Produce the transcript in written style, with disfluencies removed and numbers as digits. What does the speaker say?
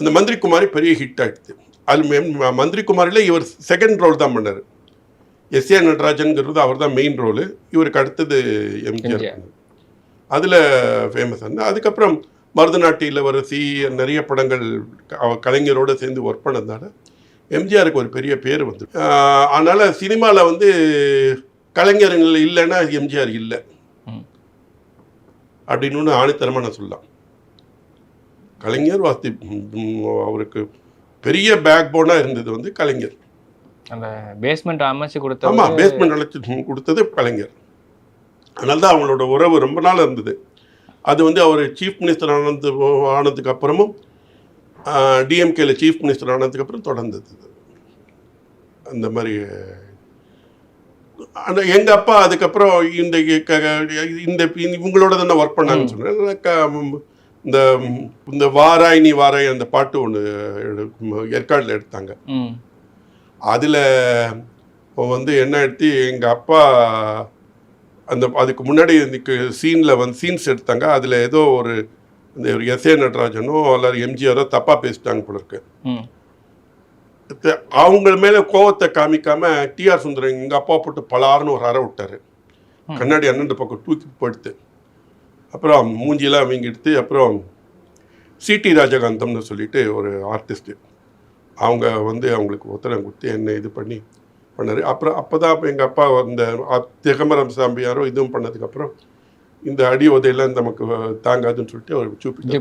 அந்த மந்திரி குமாரி பெரிய ஹிட் ஆகிடுது. அது மந்திரி குமாரியில் இவர் செகண்ட் ரோல் தான் பண்ணார். எஸ்.ஏ. நடராஜன்கிறது அவர் தான் மெயின் ரோலு. இவருக்கு அடுத்தது எம்ஜிஆர். அதில் ஃபேமஸ் ஆனது. அதுக்கப்புறம் மருதநாட்டு இளவரசி நிறைய படங்கள் கலைஞரோடு சேர்ந்து ஒர்க் பண்ணதுனால எம்ஜிஆருக்கு ஒரு பெரிய பேர் வந்து. அதனால் சினிமாவில் வந்து கலைஞர்கள் இல்லைன்னா எம்ஜிஆர் இல்லை அப்படின்னு ஒன்று ஆணித்தரமாக நான் சொல்லலாம். கலைஞர் அவருக்கு பெரிய பேக் போனாக இருந்தது வந்து கலைஞர். அந்த பேஸ்மெண்ட் அமைச்சு கொடுத்தது. ஆமாம், பேஸ்மெண்ட் அமைச்சு கொடுத்தது கலைஞர். அதனால தான் அவங்களோட உறவு ரொம்ப நாள் இருந்தது. அது வந்து அவர் சீஃப் மினிஸ்டர் ஆனதுக்கு அப்புறமும் டிஎம்கேல சீஃப் மினிஸ்டர் ஆனதுக்கப்புறம் தொடர்ந்தது அந்த மாதிரி. ஆனால் எங்கள் அப்பா அதுக்கப்புறம் இந்த இவங்களோட தானே ஒர்க் பண்ணாங்கன்னு சொன்னேன். இந்த வாராய் நீ வாராய் அந்த பாட்டு ஒன்று ஏற்காடில் எடுத்தாங்க. அதில் வந்து என்ன எடுத்து எங்கள் அப்பா அதுக்கு முன்னாடி சீன்ஸ் எடுத்தாங்க. அதில் ஏதோ ஒரு எஸ்.ஏ. நடராஜனோ அல்லது எம்ஜிஆரோ தப்பாக பேசிட்டாங்க போல இருக்கு. அவங்க மேலே கோவத்தை காமிக்காம டிஆர் சுந்தரம் எங்கள் அப்பா போட்டு பலாருன்னு ஒரு அறை விட்டார். கண்ணாடி அண்ணன் பக்கம் தூக்கி போடுத்து. அப்புறம் மூஞ்சிலாம் அவங்க எடுத்து அப்புறம் சிடி ராஜகாந்தம்னு சொல்லிட்டு ஒரு ஆர்டிஸ்ட்டு அவங்க வந்து அவங்களுக்கு உத்தரவு கொடுத்து என்ன இது பண்ணார். அப்புறம் அப்போ தான் எங்கள் அப்பா இந்த திகம்பரம் சாம்பியாரோ இதுவும் பண்ணதுக்கப்புறம் இந்த அடி உதையெல்லாம் நமக்கு தாங்காதுன்னு சொல்லிட்டு அவர் சூப்பிட்டு